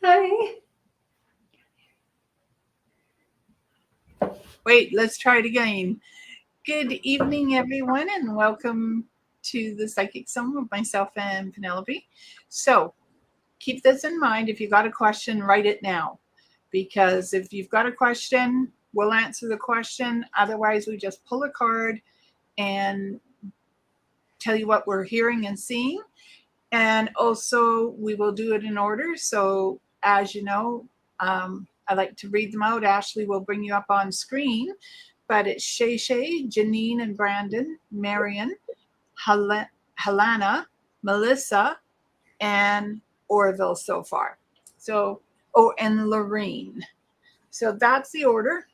Hi. Wait, let's try it again. Good evening, everyone, and welcome to the Psychic Zone with myself and Penelope. So keep this in mind. If you got a question, write it now. Because if you've got a question, we'll answer the question. Otherwise, we just pull a card and tell you what we're hearing and seeing. And also, we will do it in order. So, as you know, I like to read them out. Ashley will bring you up on screen. But it's Shay Shay, Janine and Brandon, Marion, Helena, Melissa, and Orville so far. So, and Lorraine. So that's the order.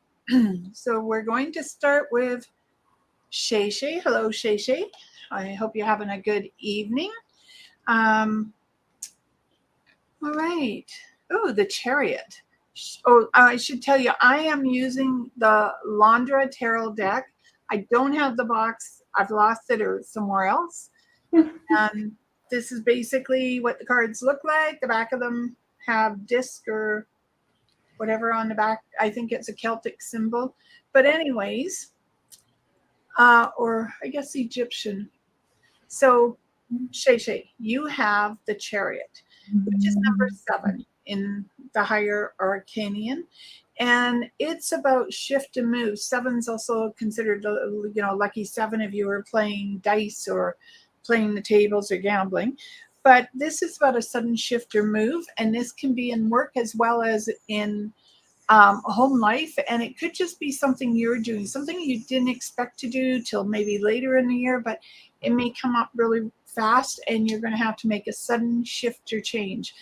So we're going to start with Shay Shay. Hello, Shay Shay. I hope you're having a good evening. All right. Oh, the Chariot. Oh, I should tell you, I am using the Londra Tarot deck. I don't have the box. I've lost it or somewhere else. And this is basically what the cards look like. The back of them have disc or whatever on the back. I think it's a Celtic symbol. But anyways, or I guess Egyptian. So, Shay Shay, you have the Chariot, which is number 7 in the higher Arcanian. And it's about shift and move. 7's also considered, lucky 7 if you were playing dice or playing the tables or gambling. But this is about a sudden shift or move. And this can be in work as well as in home life. And it could just be something you're doing, something you didn't expect to do till maybe later in the year, but it may come up really fast and you're going to have to make a sudden shift or change.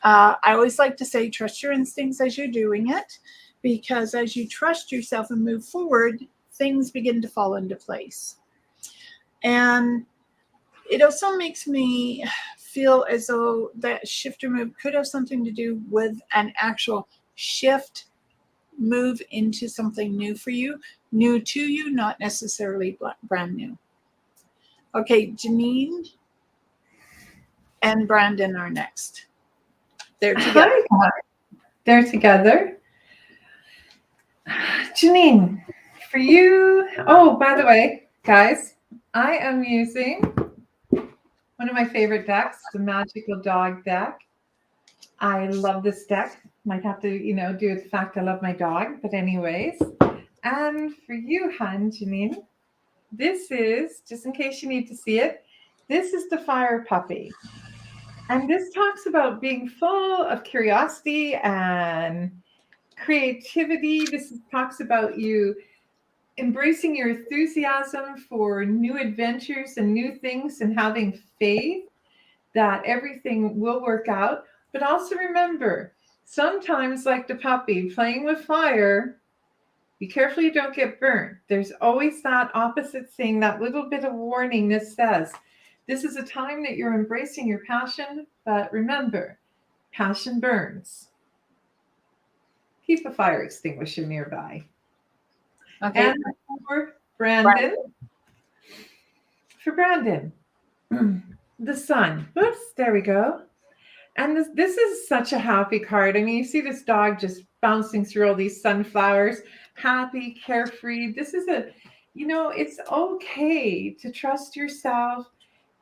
I always like to say, trust your instincts as you're doing it, because as you trust yourself and move forward, things begin to fall into place. And it also makes me feel as though that shift or move could have something to do with an actual shift, move into something new for you, new to you, not necessarily brand new. Okay, Janine and Brandon are next. They're together. Hi. They're together. Janine, for you. Oh, by the way, guys, I am using one of my favorite decks, the Magical Dog deck. I love this deck. Might have to, do with the fact I love my dog. But anyways, and for you, hun, Janine, this is, just in case you need to see it, this is the Fire Puppy. And this talks about being full of curiosity and creativity. This talks about you embracing your enthusiasm for new adventures and new things and having faith that everything will work out. But also remember, sometimes like the puppy playing with fire, be careful you don't get burnt. There's always that opposite thing, that little bit of warning that says, this is a time that you're embracing your passion, but remember, passion burns. keep a fire extinguisher nearby. Okay. And for Brandon, the sun. Whoops, there we go. And this is such a happy card. I mean, you see this dog just bouncing through all these sunflowers, happy, carefree. This is it's okay to trust yourself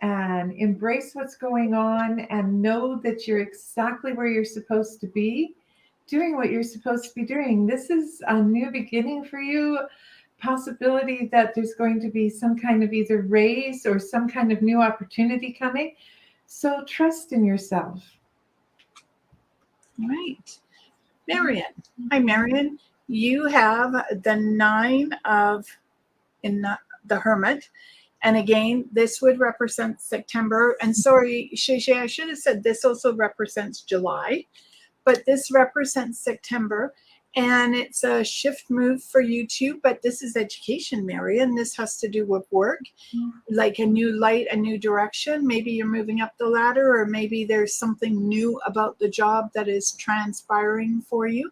and embrace what's going on and know that you're exactly where you're supposed to be, doing what you're supposed to be doing. This is a new beginning for you, possibility that there's going to be some kind of either raise or some kind of new opportunity coming. So trust in yourself. All right. Marion. Hi, Marion. You have the 9 of in the Hermit. And again, this would represent September. And sorry, Shay, I should have said this also represents July, but this represents September. And it's a shift move for you too, but this is education, Marion. This has to do with work, like a new light, a new direction. Maybe you're moving up the ladder, or maybe there's something new about the job that is transpiring for you.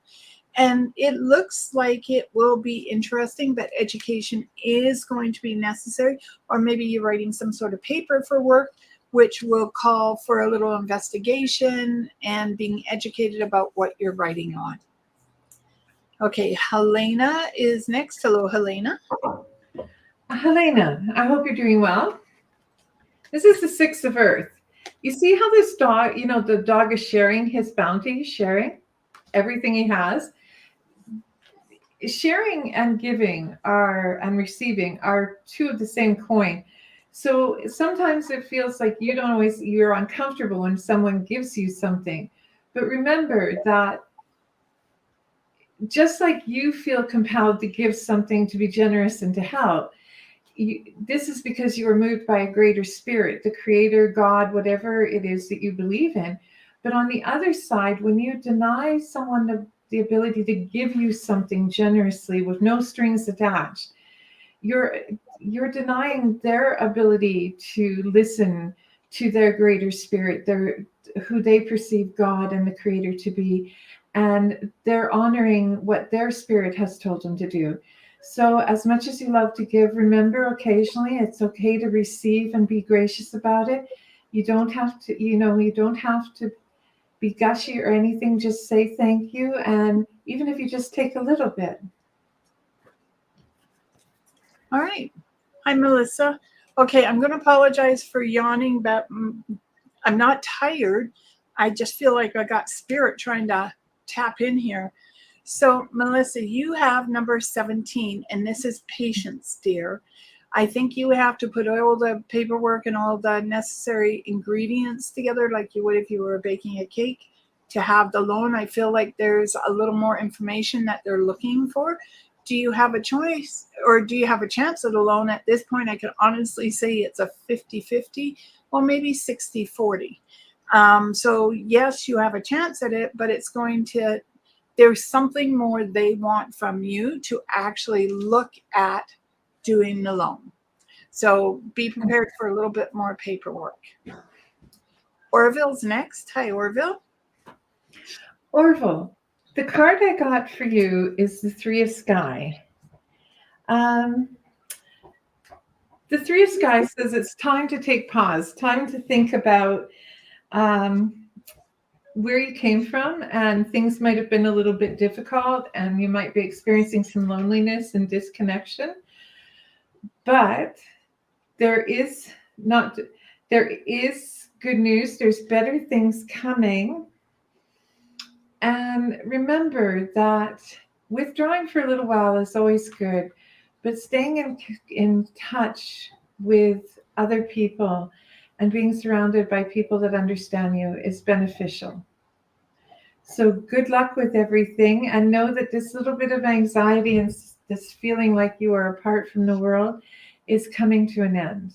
And it looks like it will be interesting, but education is going to be necessary. Or maybe you're writing some sort of paper for work, which will call for a little investigation and being educated about what you're writing on. Okay, Helena is next. Hello, Helena. Helena, I hope you're doing well. This is the 6 of Earth. You see how this dog, the dog is sharing his bounty, sharing everything he has. Sharing and giving and receiving are two of the same coin. So sometimes it feels like you're uncomfortable when someone gives you something. But remember that just like you feel compelled to give something, to be generous and to help, this is because you were moved by a greater spirit, the creator, God, whatever it is that you believe in. But on the other side, when you deny someone the ability to give you something generously with no strings attached, you're denying their ability to listen to their greater spirit, who they perceive God and the creator to be, and they're honoring what their spirit has told them to do. So as much as you love to give, remember occasionally it's okay to receive and be gracious about it. You don't have to be gushy or anything. Just say thank you. And even if you just take a little bit. All right. Hi, Melissa. Okay, I'm going to apologize for yawning, but I'm not tired. I just feel like I got spirit trying to tap in here. So, Melissa, you have number 17, and this is patience, dear. I think you have to put all the paperwork and all the necessary ingredients together like you would if you were baking a cake to have the loan. I feel like there's a little more information that they're looking for. Do you have a choice, or do you have a chance at a loan? At this point, I can honestly say it's a 50-50, or maybe 60-40. So yes, you have a chance at it, but there's something more they want from you to actually look at doing the loan. So be prepared for a little bit more paperwork. Orville's next. Hi, Orville. Orville, the card I got for you is the 3 of Sky. The 3 of Sky says it's time to take pause, time to think about where you came from, and things might have been a little bit difficult and you might be experiencing some loneliness and disconnection. But there is good news. There's better things coming. And remember that withdrawing for a little while is always good, but staying in touch with other people and being surrounded by people that understand you is beneficial. So good luck with everything, and know that this little bit of anxiety and this feeling like you are apart from the world is coming to an end.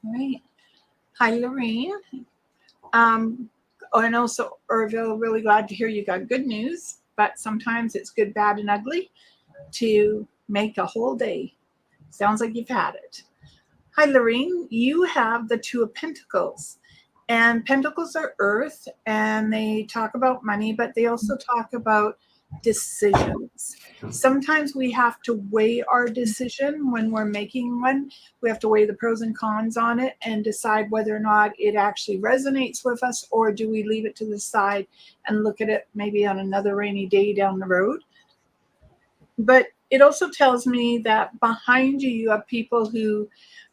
All right. Hi, Lorraine. And also, Orville, really glad to hear you got good news, but sometimes it's good, bad, and ugly to make a whole day. Sounds like you've had it. Hi, Lorraine. You have the 2 of Pentacles. And pentacles are earth, and they talk about money, but they also talk about decisions. Sometimes we have to weigh our decision when we're making one. We have to weigh the pros and cons on it and decide whether or not it actually resonates with us, or do we leave it to the side and look at it maybe on another rainy day down the road. But it also tells me that behind you, you have people who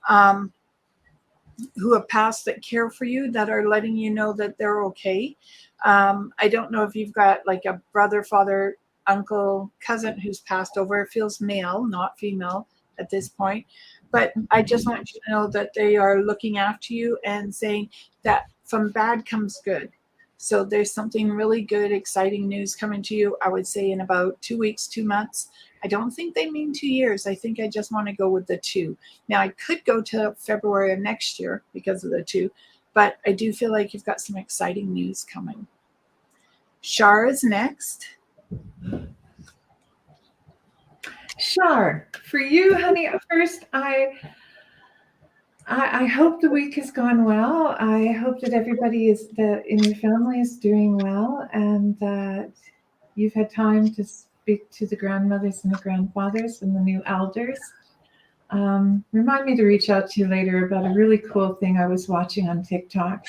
have passed that care for you, that are letting you know that they're okay. I don't know if you've got like a brother, father, uncle, cousin who's passed over. It feels male, not female at this point. But I just want you to know that they are looking after you and saying that from bad comes good. So there's something really good, exciting news coming to you, I would say in about 2 weeks, 2 months. I don't think they mean 2 years. I think I just want to go with the 2. Now, I could go to February of next year because of the 2, but I do feel like you've got some exciting news coming. Shar is next. Shar, for you, honey, first, I hope the week has gone well. I hope that everybody in your family is doing well, and that you've had time to speak to the grandmothers and the grandfathers and the new elders. Remind me to reach out to you later about a really cool thing I was watching on TikTok.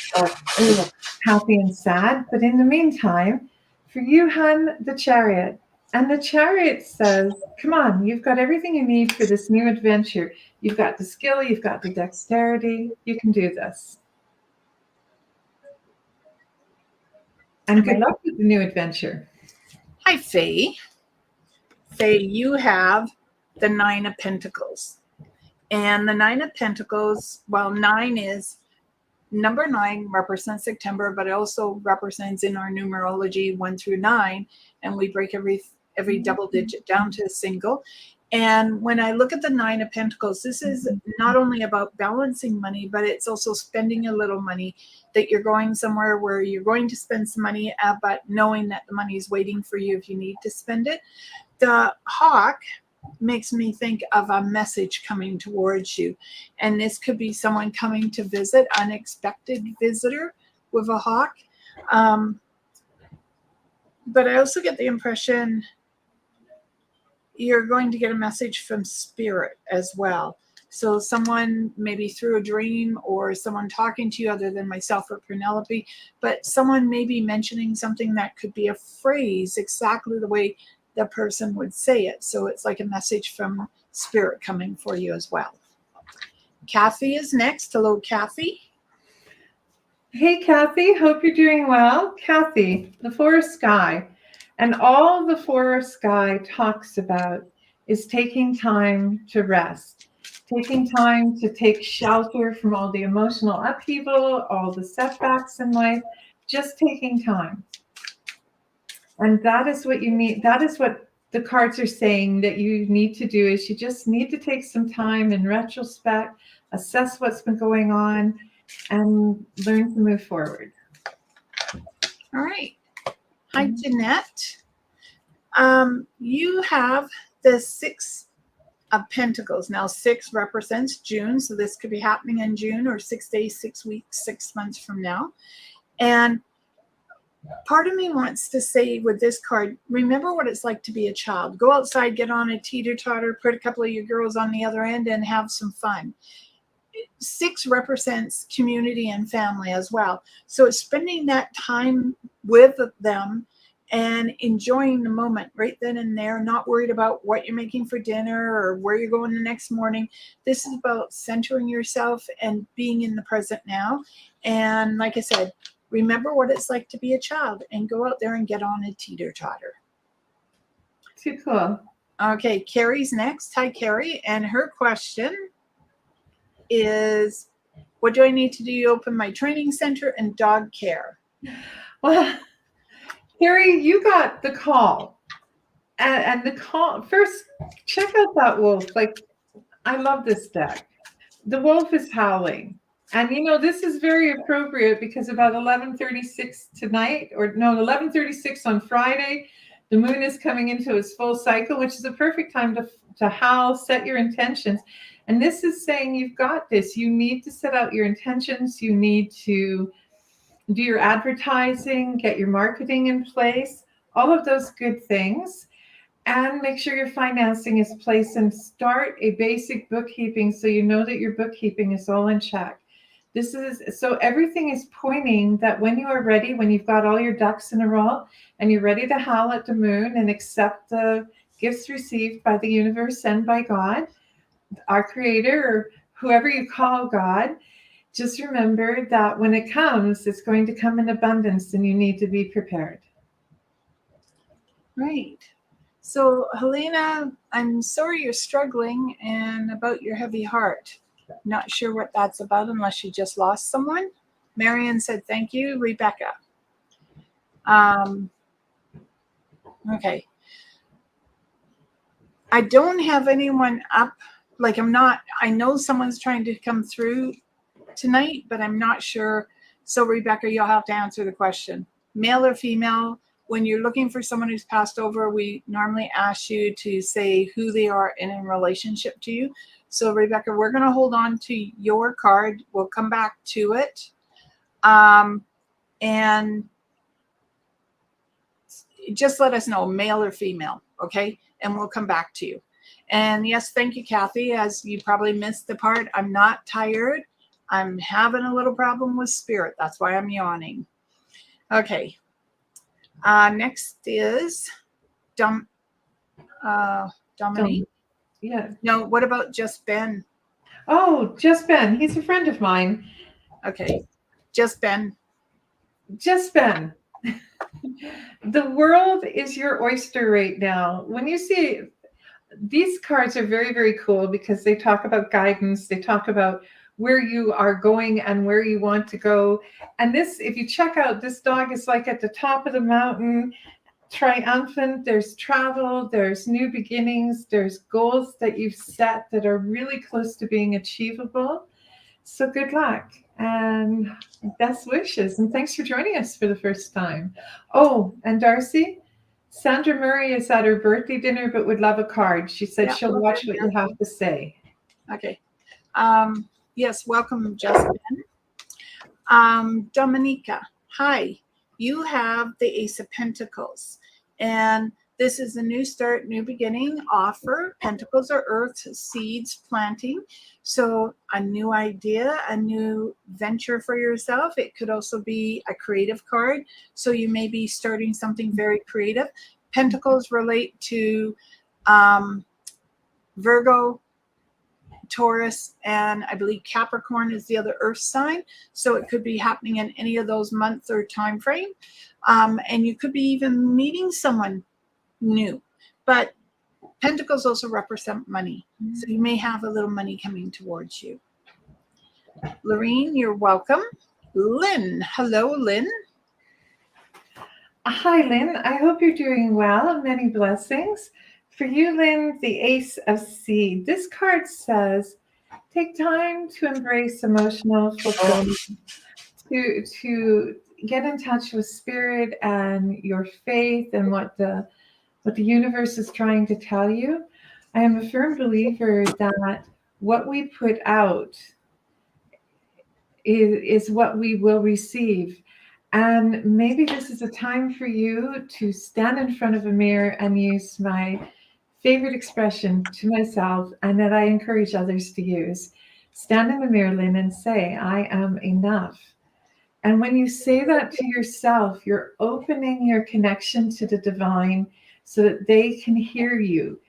Happy and sad. But in the meantime, for you, hun, the Chariot. And the Chariot says, come on, you've got everything you need for this new adventure. You've got the skill, you've got the dexterity. You can do this. And good luck with the new adventure. Hi, Faye. Faye, you have the 9 of Pentacles. And the 9 of Pentacles, well, 9 is, number 9 represents September, but it also represents in our numerology 1 through 9. And we break every double digit down to a single. And when I look at the 9 of Pentacles, this is not only about balancing money, but it's also spending a little money, that you're going somewhere where you're going to spend some money, but knowing that the money is waiting for you if you need to spend it. The hawk makes me think of a message coming towards you. And this could be someone coming to visit, unexpected visitor with a hawk. But I also get the impression you're going to get a message from spirit as well. So someone maybe through a dream, or someone talking to you other than myself or Penelope, but someone may be mentioning something that could be a phrase exactly the way the person would say it. So it's like a message from spirit coming for you as well. Kathy is next. Hello, Kathy. Hey, Kathy. Hope you're doing well. Kathy, the forest sky. And all the forest sky talks about is taking time to rest, taking time to take shelter from all the emotional upheaval, all the setbacks in life, just taking time. And that is what you need. That is what the cards are saying that you need to do, is you just need to take some time in retrospect, assess what's been going on, and learn to move forward. All right. Hi, Jeanette. You have the 6 of Pentacles. Now, 6 represents June, so this could be happening in June, or 6 days, 6 weeks, 6 months from now. And part of me wants to say with this card, remember what it's like to be a child. Go outside, get on a teeter-totter, put a couple of your girls on the other end, and have some fun. 6 represents community and family as well. So it's spending that time with them and enjoying the moment right then and there, not worried about what you're making for dinner or where you're going the next morning. This is about centering yourself and being in the present now. And like I said, remember what it's like to be a child, and go out there and get on a teeter-totter. Too cool. Okay, Carrie's next. Hi, Carrie. And her question is, what do I need to do to open my training center and dog care? Well, Carrie, you got the call. And the call, first, check out that wolf. Like, I love this deck. The wolf is howling. And, you know, this is very appropriate because about 11:36 tonight, or no, 11:36 on Friday, the moon is coming into its full cycle, which is a perfect time to howl, set your intentions. And this is saying you've got this. You need to set out your intentions. You need to do your advertising, get your marketing in place, all of those good things, and make sure your financing is placed and start a basic bookkeeping so you know that your bookkeeping is all in check. This is so everything is pointing that when you are ready, when you've got all your ducks in a row and you're ready to howl at the moon and accept the gifts received by the universe and by God, our creator, or whoever you call God, just remember that when it comes, it's going to come in abundance and you need to be prepared. Right. So, Helena, I'm sorry you're struggling and about your heavy heart. Not sure what that's about unless you just lost someone. Marion said thank you. Rebecca. Okay. I don't have anyone up. Like I know someone's trying to come through tonight, but I'm not sure. So, Rebecca, you'll have to answer the question. Male or female? When you're looking for someone who's passed over, we normally ask you to say who they are and in relationship to you. So, Rebecca, we're going to hold on to your card. We'll come back to it. And just let us know, male or female, okay? And we'll come back to you. And yes, thank you, Kathy. As you probably missed the part, I'm not tired. I'm having a little problem with spirit. That's why I'm yawning. Okay. Next is Dominique. Yeah. No, what about Just Ben? Oh, Just Ben. He's a friend of mine. Okay. Just Ben. Just Ben. The world is your oyster right now. When you see these cards are very, very cool because they talk about guidance. They talk about where you are going and where you want to go. And this, if you check out, this dog is like at the top of the mountain, triumphant. There's travel, there's new beginnings, there's goals that you've set that are really close to being achievable. So good luck and best wishes. And thanks for joining us for the first time. Oh, and Darcy, Sandra Murray is at her birthday dinner but would love a card. She said she'll watch what you have to say. Okay. Yes, welcome, Justin. Dominica, hi. You have the Ace of Pentacles. And this is a new start, new beginning offer. Pentacles are earth, seeds, planting. So a new idea, a new venture for yourself. It could also be a creative card. So you may be starting something very creative. Pentacles relate to Virgo, Taurus, and I believe Capricorn is the other earth sign. So it could be happening in any of those months or time frame. And you could be even meeting someone new. But Pentacles also represent money. So you may have a little money coming towards you. Lorene, you're welcome. Lynn. Hello, Lynn. Hi, Lynn. I hope you're doing well. Many blessings. For you, Lynn, the Ace of Seed. This card says, take time to embrace emotional fulfillment, to get in touch with spirit and your faith and what the universe is trying to tell you. I am a firm believer that what we put out is what we will receive. And maybe this is a time for you to stand in front of a mirror and use my favorite expression to myself, and that I encourage others to use. Stand in the mirror, Lynn, and say, I am enough. And when you say that to yourself, you're opening your connection to the divine so that they can hear you.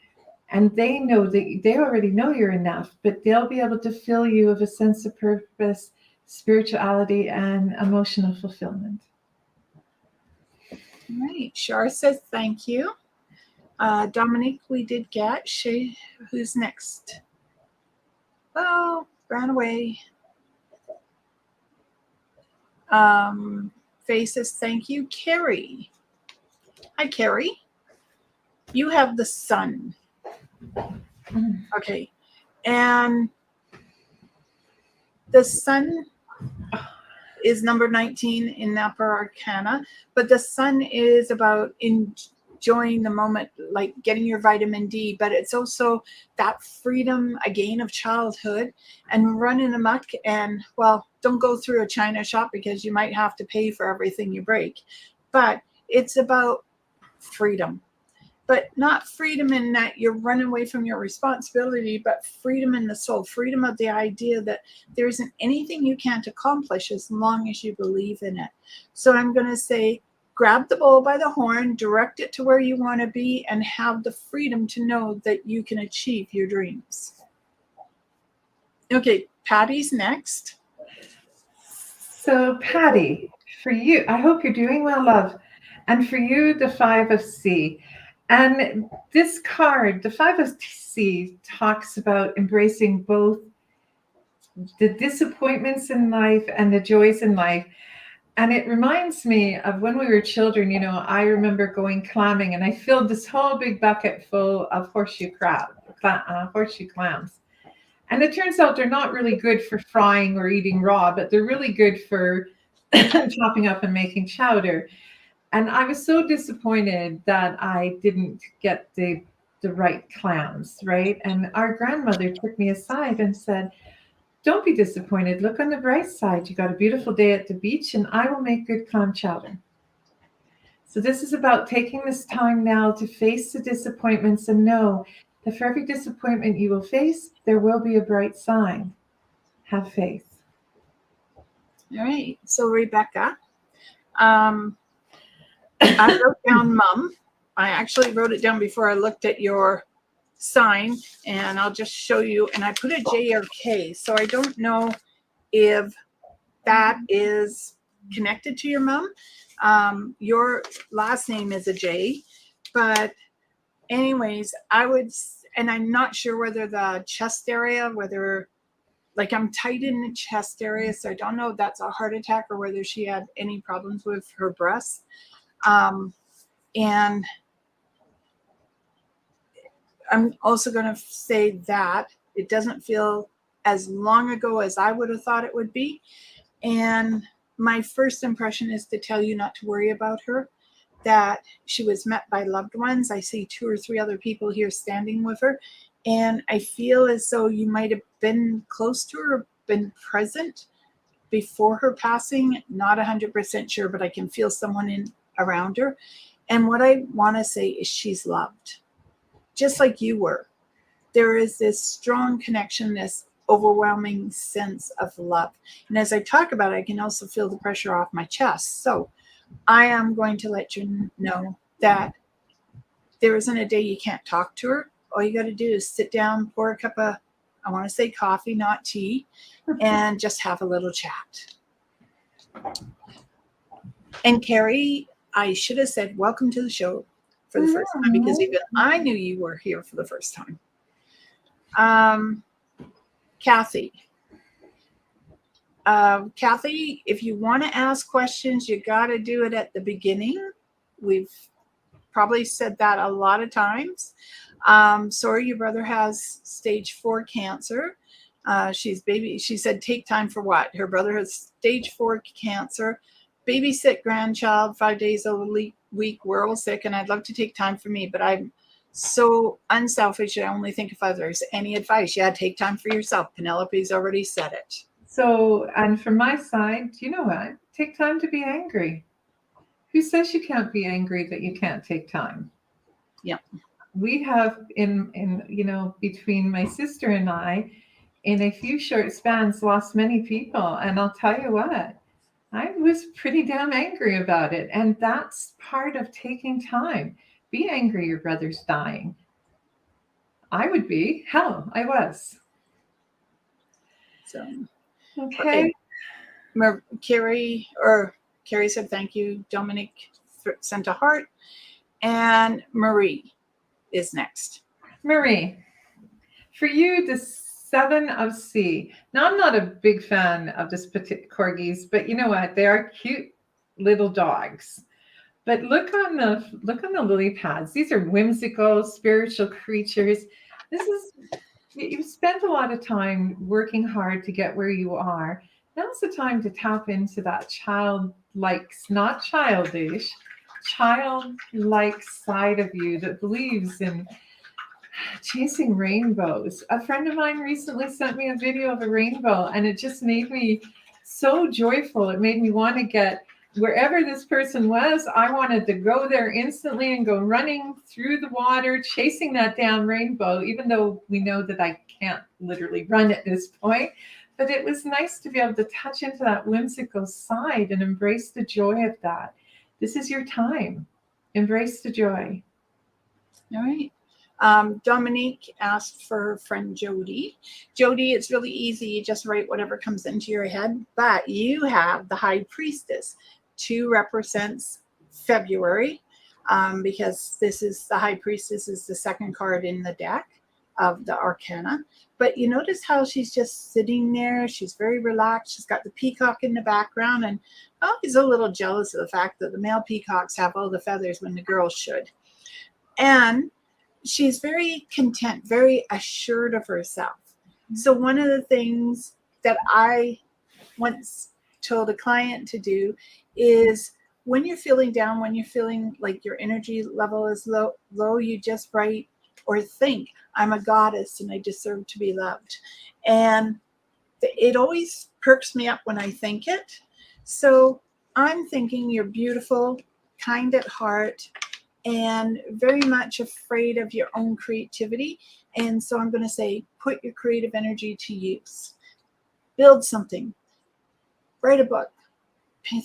And they know that they already know you're enough, but they'll be able to fill you with a sense of purpose, spirituality, and emotional fulfillment. All right. Shar says thank you. Dominique, we did get. Shay, who's next? Oh, ran away. Faye says thank you. Carrie. Hi, Carrie. You have the sun. Okay. And the sun is number 19 in Upper Arcana, but the sun is about in enjoying the moment, like getting your vitamin D, but it's also that freedom again of childhood and running amok. And well, don't go through a China shop because you might have to pay for everything you break. But it's about freedom, but not freedom in that you're running away from your responsibility, but freedom in the soul, freedom of the idea that there isn't anything you can't accomplish as long as you believe in it. So I'm going to say, grab the bull by the horn, direct it to where you want to be, and have the freedom to know that you can achieve your dreams. Okay, Patty's next. So Patty, for you, I hope you're doing well, love. And for you, the 5 of C. And this card, the 5 of C, talks about embracing both the disappointments in life and the joys in life. And it reminds me of when we were children. I remember going clamming, and I filled this whole big bucket full of horseshoe clams. And it turns out they're not really good for frying or eating raw, but they're really good for chopping up and making chowder. And I was so disappointed that I didn't get the right clams, right? And our grandmother took me aside and said, "Don't be disappointed. Look on the bright side. You got a beautiful day at the beach, and I will make good clam chowder." So this is about taking this time now to face the disappointments and know that for every disappointment you will face, there will be a bright sign. Have faith. All right. So Rebecca, I wrote down mom. I actually wrote it down before I looked at your sign, and I'll just show you. And I put a J or K, so I don't know if that is connected to your mom. Your last name is a J, but anyways, and I'm not sure whether the chest area, whether like I'm tight in the chest area, so I don't know if that's a heart attack or whether she had any problems with her breasts. And I'm also going to say that it doesn't feel as long ago as I would have thought it would be. And my first impression is to tell you not to worry about her, that she was met by loved ones. I see 2 or 3 other people here standing with her. And I feel as though you might have been close to her, been present before her passing. Not 100% sure, but I can feel someone around her. And what I want to say is she's loved, just like you were. There is this strong connection, this overwhelming sense of love. And as I talk about it, I can also feel the pressure off my chest. So I am going to let you know that there isn't a day you can't talk to her. All you got to do is sit down, pour a cup of, I want to say coffee, not tea, and just have a little chat. And Carrie, I should have said welcome to the show for the first time, because even I knew you were here for the first time. Kathy. Kathy, if you want to ask questions, you got to do it at the beginning. We've probably said that a lot of times. Sorry, your brother has stage 4 cancer. She said, take time for what? Her brother has stage 4 cancer. Babysit grandchild 5 days a week. We're all sick, and I'd love to take time for me, but I'm so unselfish. I only think of others. Any advice? Yeah, take time for yourself. Penelope's already said it. So, and from my side, you know what? Take time to be angry. Who says you can't be angry that you can't take time? Yeah. We have between my sister and I, in a few short spans, lost many people. And I'll tell you what, I was pretty damn angry about it. And that's part of taking time. Be angry your brother's dying. I would be. Hell, I was. So, okay. Carrie said thank you. Dominic sent a heart. And Marie is next. Marie, for you, the 7 of C. Now, I'm not a big fan of this corgis, but you know what? They are cute little dogs. But look on the lily pads. These are whimsical, spiritual creatures. You've spent a lot of time working hard to get where you are. Now's the time to tap into that childlike, not childish, childlike side of you that believes in chasing rainbows. A friend of mine recently sent me a video of a rainbow, and it just made me so joyful. It made me want to get wherever this person was. I wanted to go there instantly and go running through the water, chasing that damn rainbow, even though we know that I can't literally run at this point. But it was nice to be able to touch into that whimsical side and embrace the joy of that. This is your time. Embrace the joy. All right. Dominique asked for her friend Jody. Jody, it's really easy. You just write whatever comes into your head, but you have the High Priestess. 2 represents February, because this is the High Priestess is the second card in the deck of the Arcana. But you notice how she's just sitting there. She's very relaxed. She's got the peacock in the background, and he's a little jealous of the fact that the male peacocks have all the feathers when the girls should. And she's very content, very assured of herself. So one of the things that I once told a client to do is when you're feeling down, when you're feeling like your energy level is low, you just write or think, I'm a goddess and I deserve to be loved. And it always perks me up when I think it. So I'm thinking you're beautiful, kind at heart, and very much afraid of your own creativity. And so I'm going to say, put your creative energy to use. Build something. Write a book.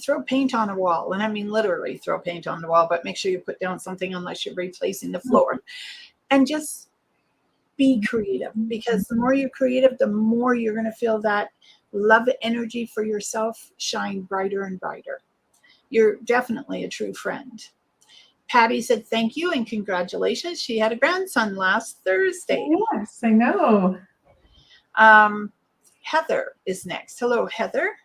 Throw paint on a wall. And I mean literally throw paint on the wall, but make sure you put down something unless you're replacing the floor. And just be creative, because the more you're creative, the more you're going to feel that love energy for yourself shine brighter and brighter. You're definitely a true friend. Patty said thank you and congratulations. She had a grandson last Thursday. Yes, I know. Heather is next. Hello, Heather.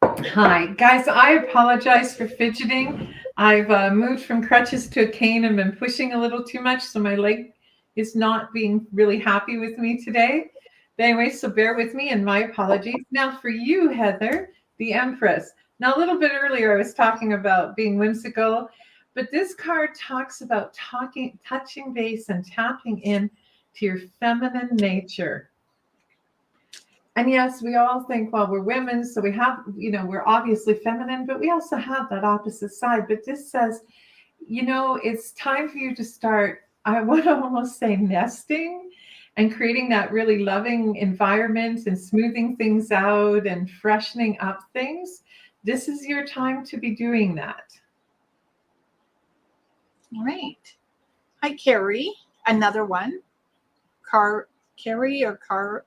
Hi, guys. I apologize for fidgeting. I've moved from crutches to a cane and been pushing a little too much, so my leg is not being really happy with me today. But anyway, so bear with me and my apologies. Now for you, Heather, the Empress. Now, a little bit earlier, I was talking about being whimsical, but this card talks about touching base and tapping in to your feminine nature. And yes, we all think, well, we're women, so we have, we're obviously feminine, but we also have that opposite side. But this says, it's time for you to start, I want to almost say nesting and creating that really loving environment and smoothing things out and freshening up things. This is your time to be doing that. All right. Hi, Carrie. Another one. Carrie or Car?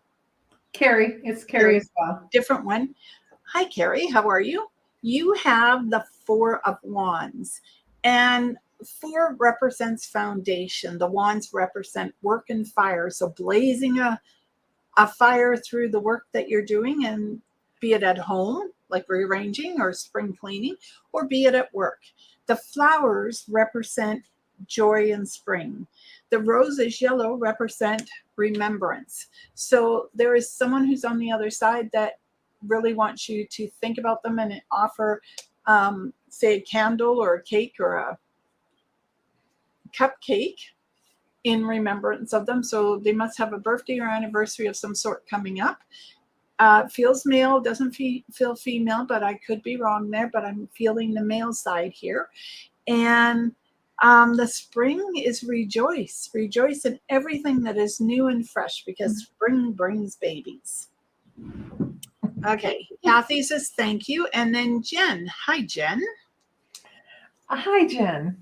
Carrie. It's Carrie as well. Different one. Hi, Carrie. How are you? You have the 4 of Wands. And 4 represents foundation. The wands represent work and fire. So blazing a fire through the work that you're doing, and be it at home, like rearranging or spring cleaning, or be it at work. The flowers represent joy and spring. The roses, yellow, represent remembrance. So there is someone who's on the other side that really wants you to think about them and offer, say, a candle or a cake or a cupcake in remembrance of them. So they must have a birthday or anniversary of some sort coming up. Feels male, doesn't feel female, but I could be wrong there, but I'm feeling the male side here. And the spring is rejoice in everything that is new and fresh, because spring brings babies. Okay, Kathy says thank you. And then Jen. Hi, Jen. Hi, Jen.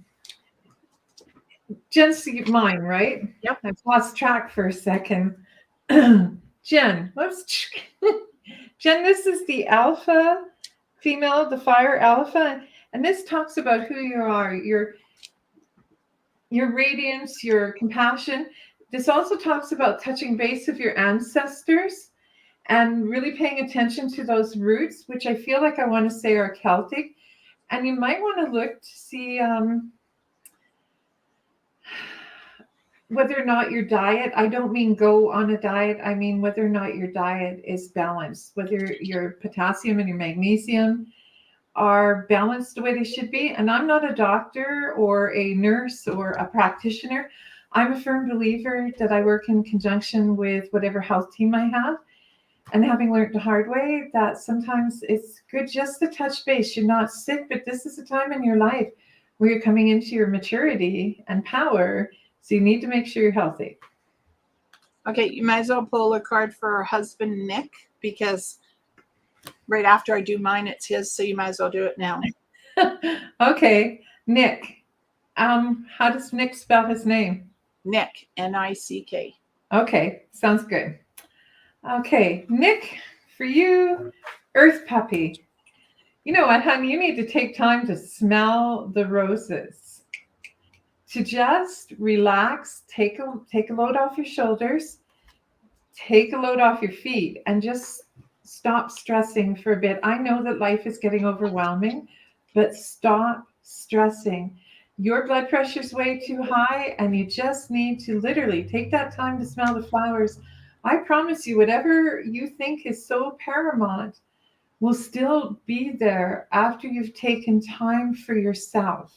Jen's mine, right? Yep. I've lost track for a second. Jen, whoops. Jen, this is the alpha female, the fire alpha. And this talks about who you are, your radiance, your compassion. This also talks about touching base with your ancestors and really paying attention to those roots, which I feel like I want to say are Celtic. And you might want to look to see whether or not your diet, I don't mean go on a diet, I mean whether or not your diet is balanced, whether your potassium and your magnesium are balanced the way they should be. And I'm not a doctor or a nurse or a practitioner. I'm a firm believer that I work in conjunction with whatever health team I have. And having learned the hard way that sometimes it's good just to touch base. You're not sick, but this is a time in your life where you're coming into your maturity and power. So you need to make sure you're healthy. Okay, you might as well pull a card for her husband, Nick, because right after I do mine, it's his, so you might as well do it now. Okay, Nick. How does Nick spell his name? Nick, N-I-C-K. Okay, sounds good. Okay, Nick, for you, Earth Puppy. You know what, hon? You need to take time to smell the roses. To just relax, take a load off your shoulders, take a load off your feet, and just stop stressing for a bit. I know that life is getting overwhelming, but stop stressing. Your blood pressure is way too high, and you just need to literally take that time to smell the flowers. I promise you, whatever you think is so paramount will still be there after you've taken time for yourself.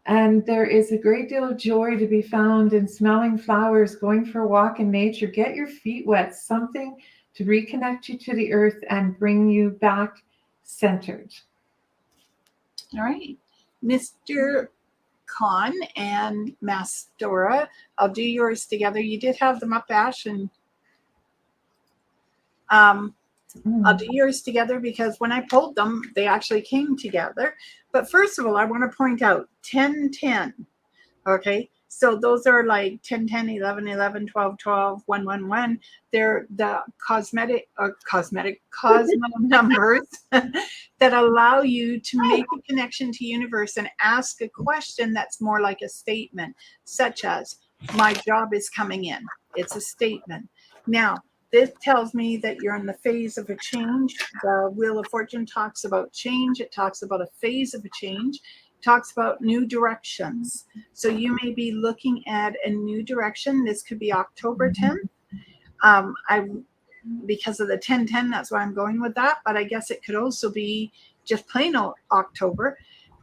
And there is a great deal of joy to be found in smelling flowers, going for a walk in nature. Get your feet wet, something to reconnect you to the earth and bring you back centered. All right. Mr. Khan and Mastora, I'll do yours together. You did have them up, Ash, and I'll do yours together because when I pulled them, they actually came together. But first of all, I want to point out 10, 10. Okay. So those are like 10, 10, 11, 11, 12, 12, 1, 1, 1. They're the cosmo numbers that allow you to make a connection to universe and ask a question that's more like a statement, such as, my job is coming in. It's a statement. Now, this tells me that you're in the phase of a change. The Wheel of Fortune talks about change. It talks about a phase of a change. It talks about new directions. So you may be looking at a new direction. This could be October 10th. Because of the 10-10, that's why I'm going with that. But I guess it could also be just plain October.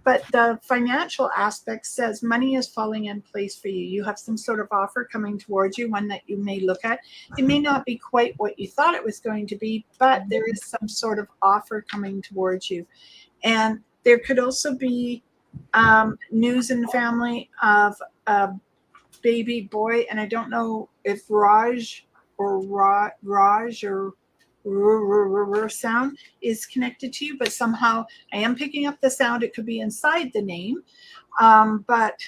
But the financial aspect says money is falling in place for you. You have some sort of offer coming towards you, one that you may look at. It may not be quite what you thought it was going to be, but there is some sort of offer coming towards you. And there could also be news in the family of a baby boy. And I don't know if Raj or sound is connected to you, but somehow I am picking up the sound. It could be inside the name, but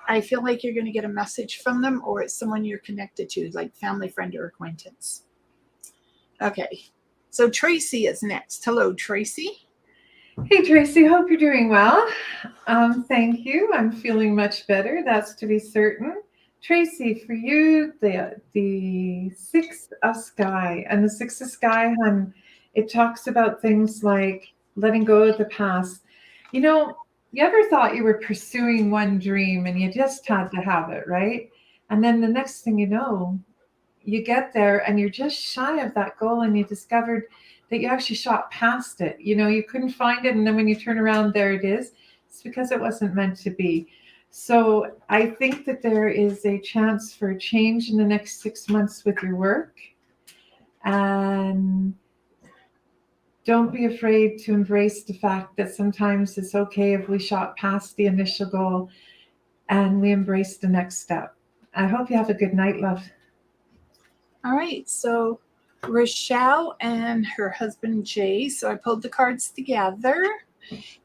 I feel like you're going to get a message from them, or it's someone you're connected to, like family, friend, or acquaintance. Okay, so Tracy is next. Hello, Tracy. Hey, Tracy, hope you're doing well. Thank you. I'm feeling much better. That's to be certain. Tracy, for you, the Six of Sky, and the Six of Sky, it talks about things like letting go of the past. You know, you ever thought you were pursuing one dream and you just had to have it, right? And then the next thing you know, you get there and you're just shy of that goal, and you discovered that you actually shot past it. You know, you couldn't find it, and then when you turn around, there it is. It's because it wasn't meant to be. So I think that there is a chance for a change in the next 6 months with your work. And don't be afraid to embrace the fact that sometimes it's okay if we shot past the initial goal and we embrace the next step. I hope you have a good night, love. All right, so Rochelle and her husband Jay. So I pulled the cards together,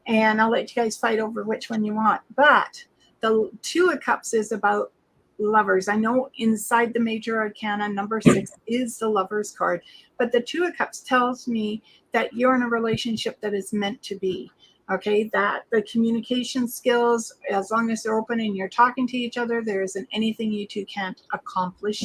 and I'll let you guys fight over which one you want. But the Two of Cups is about lovers. I know inside the major arcana, number 6 is the Lovers card, but the Two of Cups tells me that you're in a relationship that is meant to be. Okay, that the communication skills, as long as they're open and you're talking to each other, there isn't anything you two can't accomplish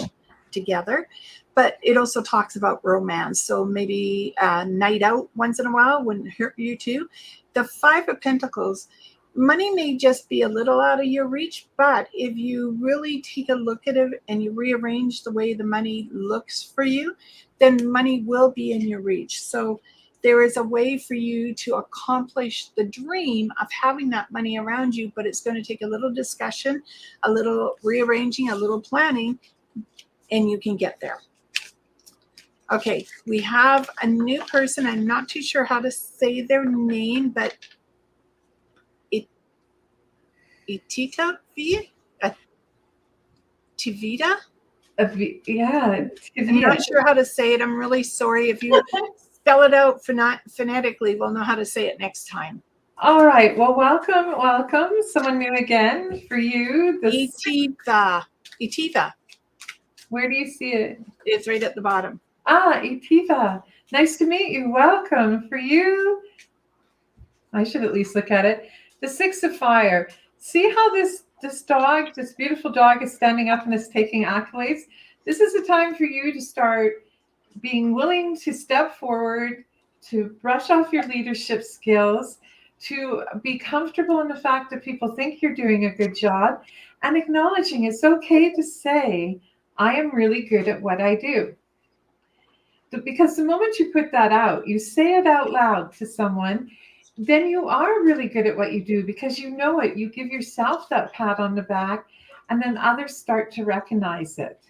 together. But it also talks about romance. So maybe a night out once in a while wouldn't hurt you too. The Five of Pentacles, money may just be a little out of your reach, but if you really take a look at it and you rearrange the way the money looks for you, then money will be in your reach. So there is a way for you to accomplish the dream of having that money around you, but it's going to take a little discussion, a little rearranging, a little planning, and you can get there. Okay, we have a new person. I'm not too sure how to say their name, but Itita V? Tivita? Yeah, I'm not sure how to say it. I'm really sorry. If you spell it out phonetically, we'll know how to say it next time. All right. Well, welcome. Someone new again for you. Itiva. Where do you see it? It's right at the bottom. Itiva. Nice to meet you. Welcome for you. I should at least look at it. The 6 of Fire. See how this dog, this beautiful dog, is standing up and is taking accolades? This is a time for you to start being willing to step forward, to brush off your leadership skills, to be comfortable in the fact that people think you're doing a good job, and acknowledging it's okay to say, I am really good at what I do. Because the moment you put that out, you say it out loud to someone, then you are really good at what you do because you know it. You give yourself that pat on the back, and then others start to recognize it.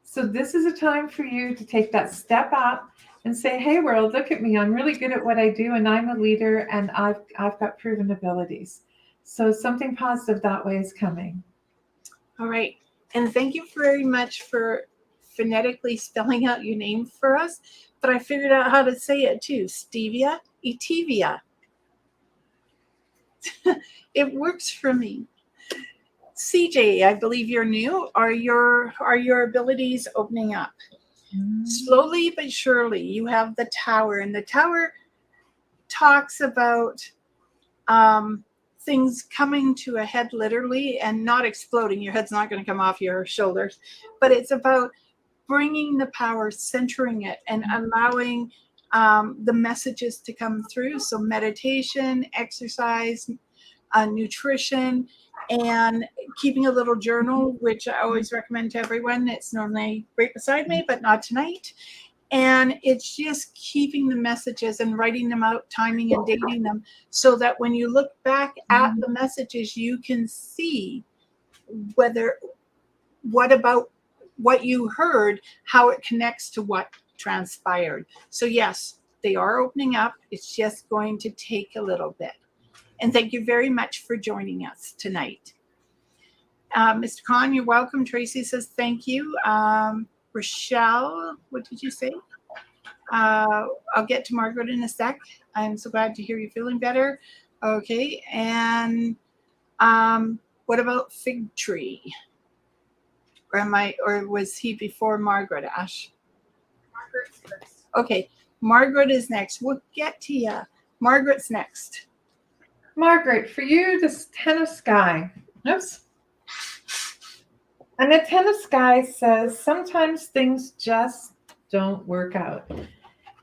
So this is a time for you to take that step up and say, hey, world, look at me. I'm really good at what I do, and I'm a leader, and I've got proven abilities. So something positive that way is coming. All right. And thank you very much for phonetically spelling out your name for us. But I figured out how to say it too. Stevia, Etivia. It works for me. CJ, I believe you're new. Are your abilities opening up? Slowly but surely, you have the Tower, and the Tower talks about things coming to a head literally and not exploding. Your head's not going to come off your shoulders, but it's about bringing the power, centering it, and allowing the messages to come through. So meditation, exercise, nutrition, and keeping a little journal, which I always recommend to everyone. It's normally right beside me, but not tonight. And it's just keeping the messages and writing them out, timing and dating them, so that when you look back at the messages, you can see what about what you heard, how it connects to what transpired. So yes, they are opening up. It's just going to take a little bit. And thank you very much for joining us tonight. Mr. Khan, you're welcome. Tracy says thank you. Rochelle, what did you say? I'll get to Margaret in a sec. I'm so glad to hear you're feeling better. Okay, and what about Fig Tree? Or was he before Margaret, Ash? Margaret's first. Okay, Margaret is next. We'll get to you. Margaret's next. Margaret, for you, this 10 of Sky. Oops. And the 10 of Sky says sometimes things just don't work out.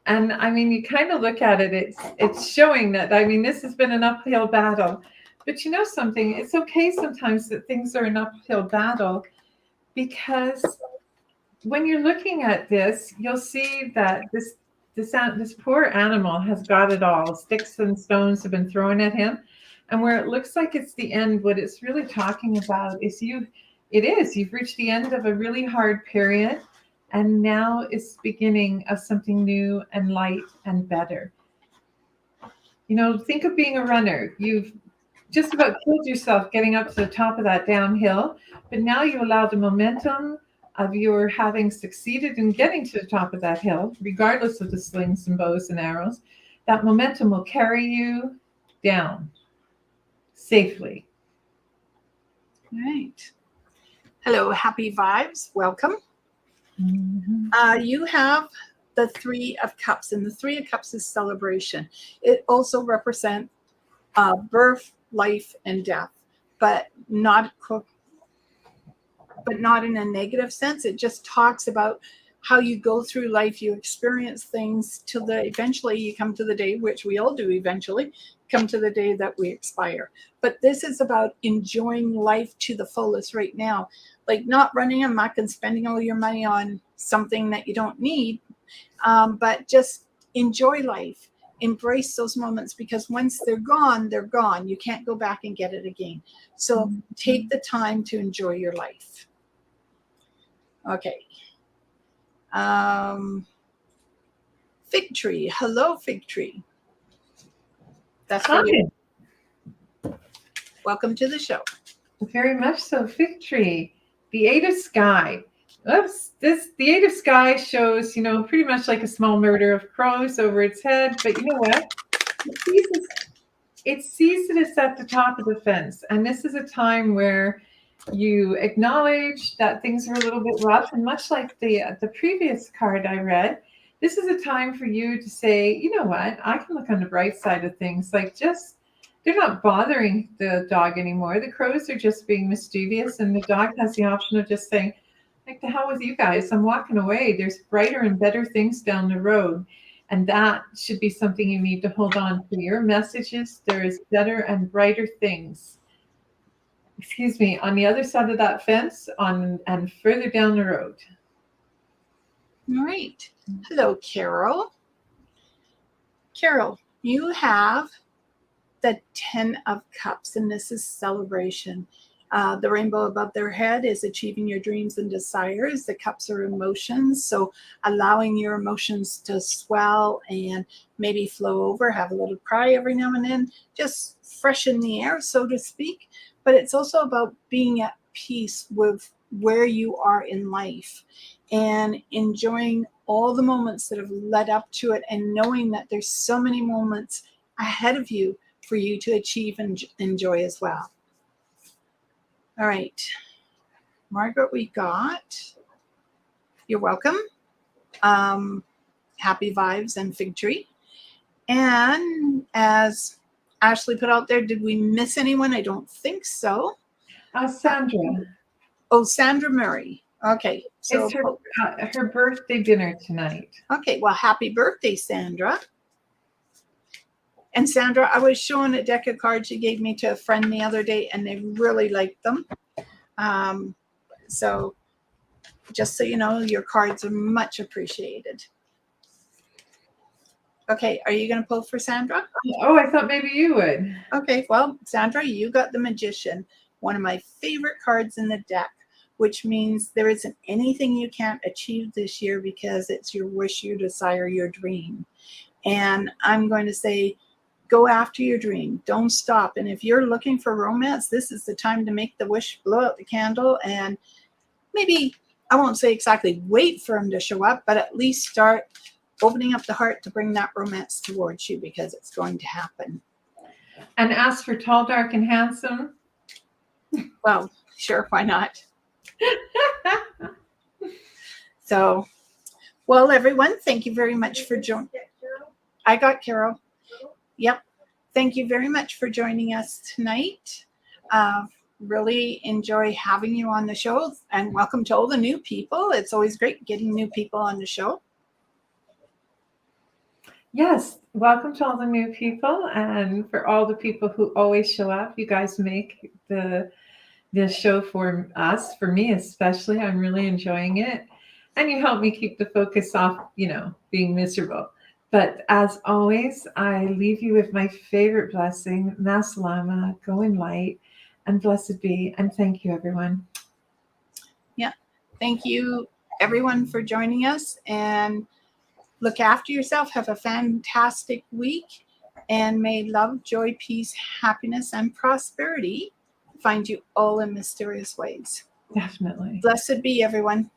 And I mean, you kind of look at it, it's showing that, I mean, this has been an uphill battle. But you know something, it's okay sometimes that things are an uphill battle, because when you're looking at this, you'll see that this poor animal has got it all. Sticks and stones have been thrown at him. And where it looks like it's the end, what it's really talking about is you've reached the end of a really hard period. And now it's beginning of something new and light and better. You know, think of being a runner. You've just about killed yourself getting up to the top of that downhill, but now you allow the momentum of your having succeeded in getting to the top of that hill, regardless of the slings and bows and arrows. That momentum will carry you down safely. All right. Hello, happy vibes. Welcome. You have the 3 of Cups, and the 3 of Cups is celebration. It also represents birth, life, and death, but not in a negative sense. It just talks about how you go through life, you experience things till eventually you come to the day, which we all do eventually, come to the day that we expire. But this is about enjoying life to the fullest right now. Like not running amok and spending all your money on something that you don't need, but just enjoy life, embrace those moments, because once they're gone, they're gone. You can't go back and get it again. So take the time to enjoy your life. Okay. Fig Tree. Hello, Fig Tree. That's for you. Welcome to the show. Very much so. Fig Tree. The Eight of Sky. Oops. The Eight of Sky shows, pretty much like a small murder of crows over its head. But you know what? It sees that it's at the top of the fence. And this is a time where you acknowledge that things are a little bit rough. And much like the previous card I read, this is a time for you to say, you know what? I can look on the bright side of things. Like, they're not bothering the dog anymore. The crows are just being mischievous. And the dog has the option of just saying, like, the hell with you guys. I'm walking away. There's brighter and better things down the road. And that should be something you need to hold on to. Your messages, there is better and brighter things. Excuse me, on the other side of that fence and further down the road. All right. Hello, Carol. Carol, you have the 10 of Cups, and this is celebration. The rainbow above their head is achieving your dreams and desires. The cups are emotions, so allowing your emotions to swell and maybe flow over, have a little cry every now and then, just freshen the air, so to speak. But it's also about being at peace with where you are in life and enjoying all the moments that have led up to it, and knowing that there's so many moments ahead of you for you to achieve and enjoy as well. All right, Margaret, we got, you're welcome. Happy vibes and Fig Tree. And as Ashley put out there, did we miss anyone? I don't think so. Sandra. Oh, Sandra Murray. Okay. So it's her birthday dinner tonight. Okay, well, happy birthday, Sandra. And Sandra, I was showing a deck of cards you gave me to a friend the other day, and they really liked them. So just so you know, your cards are much appreciated. Okay, are you going to pull for Sandra? Oh, I thought maybe you would. Okay, well, Sandra, you got the Magician, one of my favorite cards in the deck, which means there isn't anything you can't achieve this year because it's your wish, your desire, your dream. And I'm going to say, go after your dream. Don't stop. And if you're looking for romance, this is the time to make the wish, blow out the candle, and maybe, I won't say exactly wait for him to show up, but at least start opening up the heart to bring that romance towards you, because it's going to happen. And ask for tall, dark, and handsome. Well, sure, why not? So, well, everyone, thank you very much for joining. I got Carol. Yep. Thank you very much for joining us tonight. Really enjoy having you on the show, and welcome to all the new people. It's always great getting new people on the show. Yes, welcome to all the new people, and for all the people who always show up. You guys make the show for us, for me especially. I'm really enjoying it, and you help me keep the focus off, being miserable. But as always, I leave you with my favorite blessing, Masalama, go in light, and blessed be, and thank you, everyone. Yeah, thank you, everyone, for joining us, and look after yourself. Have a fantastic week, and may love, joy, peace, happiness, and prosperity find you all in mysterious ways. Definitely. Blessed be, everyone.